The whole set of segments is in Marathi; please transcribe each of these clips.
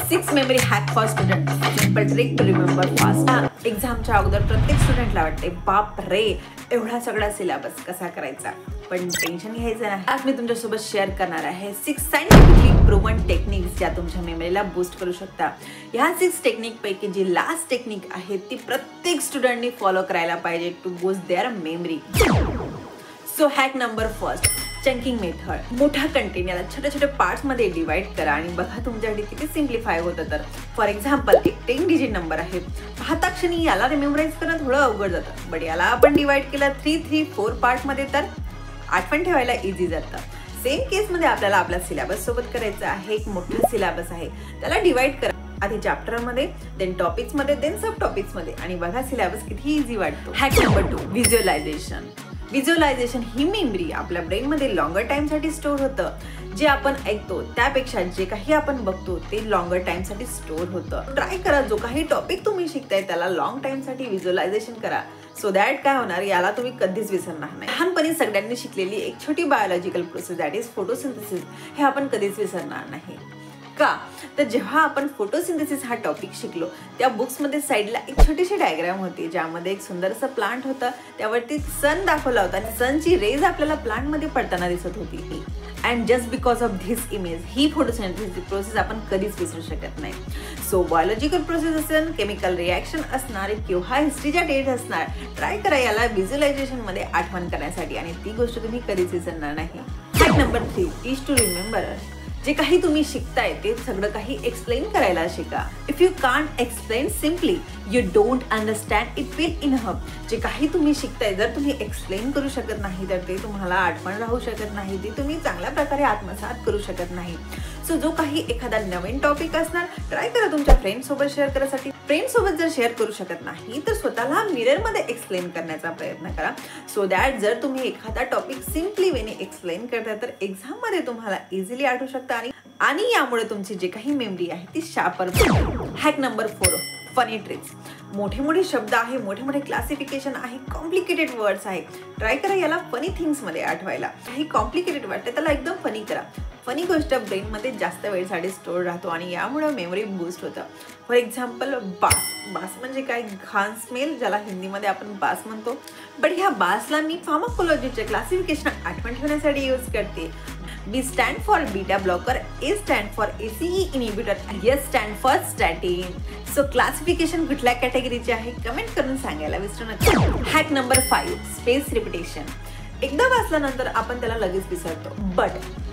6 memory hack for student, simple trick to remember fast. एक्झामच्या अगोदर प्रत्येक स्टुडंटला वाटते बाप रे एवढा सगळा सिलेबस कसा करायचा, पण टेन्शन घ्यायचं नाही. आज मी तुमच्यासोबत शेअर करणार आहे 6 सायंटिफिकली प्रूव्हन टेक्निक्स ज्या तुमच्या मेमरीला बूस्ट करू शकता. ह्या 6 टेक्निक पैकी जी लास्ट टेक्निक आहे ती प्रत्येक स्टुडंटनी फॉलो करायला पाहिजे to boost their memory. So hack number first, chunking method. मोठा कंटेंट याला छोट्या छोट्या पार्ट्स मध्ये डिवाइड करा आणि बघा तुमच्यासाठी किती सिम्प्लिफाय होतं. तर फॉर एक्झाम्पल एक 10 डिजिट नंबर आहे, पाहता क्षणी याला रिमेंबराइज करणं थोडं अवघड जातं, बट याला आपण डिवाइड केलं 3-4 पार्ट मध्ये तर आठवण ठेवायला इझी जातं. सेम केस मध्ये आपल्याला आपल्या सिलेबस सोबत करायचं आहे. एक मोठा सिलेबस आहे त्याला डिवाइड करा, आधी चॅप्टर मध्ये, देन टॉपिक्स मध्ये, देन सब टॉपिक्स मध्ये, आणि बघा सिलेबस किती इझी वाटतो. Hack number 2, visualisation. व्हिज्युअलायझेशन ही मेमरी आपल्या ब्रेन मध्ये लॉंगर टाइम साठी स्टोअर होतं. जे आपण ऐकतो त्यापेक्षा जे काही आपण बघतो ते लॉंगर टाइम साठी स्टोअर होतं. ट्राय करा, जो काही टॉपिक तुम्ही शिकताय त्याला लॉंग टाइम साठी व्हिज्युअलायझेशन करा. सो दॅट काय होणार, याला तुम्ही कधीच विसरणार नाही. लहानपणी सगळ्यांनी शिकलेली एक छोटी biological process that is photosynthesis, हे आपण कधीच विसरणार नाही. का तर जेव्हा आपण फोटोसिंथेसिस हा टॉपिक शिकलो त्या बुक्समध्ये साईडला एक छोटीशी डायग्राम होती ज्यामध्ये एक सुंदरसं प्लांट होतं, त्यावरती सन दाखवला होता आणि सनची रेज आपल्याला प्लांट मध्ये पडताना दिसत होती. And just because of this image he photosynthesis process आपण कधीच विसरू शकत नाही. सो बायोलॉजिकल प्रोसेस असेल, केमिकल रिॲक्शन असणार किंवा हिस्ट्रीच्या डेट असणार, ट्राय करा याला व्हिज्युअलायझेशन मध्ये आठवण करण्यासाठी आणि ती गोष्ट तुम्ही कधीच विसरणार नाही. Hack number 3, teach to remember. जे काही तुम्ही शिकताय ते सगळं काही एक्सप्लेन करायला शिका. If you can't explain simply you don't understand it will enough. जे काही तुम्ही शिकताय जर तुम्ही एक्सप्लेन करू शकत नाही तर ते तुम्हाला आठवण राहू शकत नाही, ते तुम्ही चांगल्या प्रकारे आत्मसात करू शकत नाही. सो जो काही एखादा नवीन टॉपिक असणार ट्राय करा तुमच्या फ्रेंड सोबत शेअर करण्यासाठी. फ्रेंड सोबत जर शेअर करू शकत नाही तर स्वतःला मिरर मध्ये एक्सप्लेन करण्याचा प्रयत्न करा. सो दॅट जर तुम्ही एखादा टॉपिक सिम्पली वेने एक्सप्लेन करता तर एक्झाम मध्ये तुम्हाला इझिली आठवू शकता आणि यामुळे तुमची जे काही मेमरी आहे ती शार्पर बनते. Hack number 4, funny tricks. मोठे मोठे शब्द आहे, मोठे मोठे क्लासिफिकेशन आहे, कॉम्प्लिकेटेड वर्ड्स आहे, ट्राय करा याला फनी थिंग्स मध्ये आठवायला. काही कॉम्प्लिकेटेड वाटते त्याला एकदम फनी करा. फनी गोष्ट ब्रेन मध्ये जास्त वेळसाठी स्टोअर राहतो आणि यामुळे मेमरी बूस्ट होतं. फॉर एक्झाम्पल बास. बास म्हणजे काय, घाण स्मेल, ज्याला हिंदीमध्ये आपण बास म्हणतो, बट ह्या बासला मी फार्माकोलॉजीचे क्लासिफिकेशन आठवण ठेवण्यासाठी यूज करते. B stand for beta blocker, A stand for ACE inhibitor, S stand for statin. So classification कुठल्या कॅटेगरीचे आहे कमेंट करून सांगायला विसरू नका. Hack number 5, space repetition. एकदा वाचल्यानंतर आपण त्याला लगेच विसरतो, but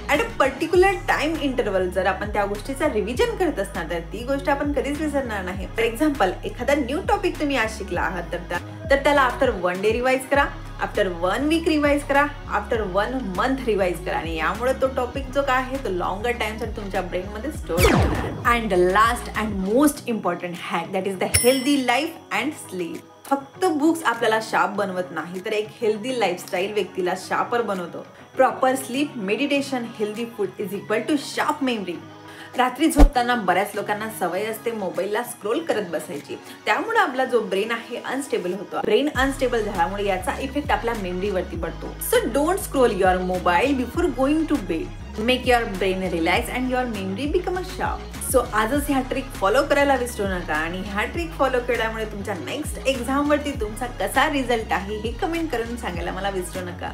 at a particular time interval जर आपण त्या गोष्टीचा रिव्हिजन करत असणार तर ती गोष्ट आपण कधीच विसरणार नाही. फॉर एक्झाम्पल एखादा न्यू टॉपिक तुम्ही आज शिकला आहात तर त्याला आफ्टर 1 डे रिवाइज करा, आफ्टर 1 वीक रिवाइज करा, आफ्टर 1 मंथ रिवाइज करा आणि यामुळे तो टॉपिक जो काय आहे तो लॉंगर टाइम साठी तुमच्या ब्रेन मध्ये स्टोअर होणार. And last and most important hack that is the healthy life and sleep. फक्त बुक्स आपल्याला शार्प बनवत नाही तर एक हेल्दी लाईफस्टाईल व्यक्तीला शार्पर बनवतो. Proper sleep, meditation, healthy food is equal to sharp memory. रात्री झोपताना बऱ्याच लोकांना सवय असते मोबाईलला स्क्रोल करत बसायची, त्यामुळे आपला जो ब्रेन आहे अनस्टेबल होतो. ब्रेन अनस्टेबल झाल्यामुळे याचा इफेक्ट आपल्या मेमरीवरती पडतो. So don't scroll your mobile before going to bed. Make your brain relax and your memory become a sharp. सो आजच ह्या ट्रिक फॉलो करायला विसरू नका आणि ह्या ट्रिक फॉलो केल्यामुळे तुमच्या नेक्स्ट एक्झाम वरती तुमचा कसा रिझल्ट आहे हे कमेंट करून सांगायला मला विसरू नका.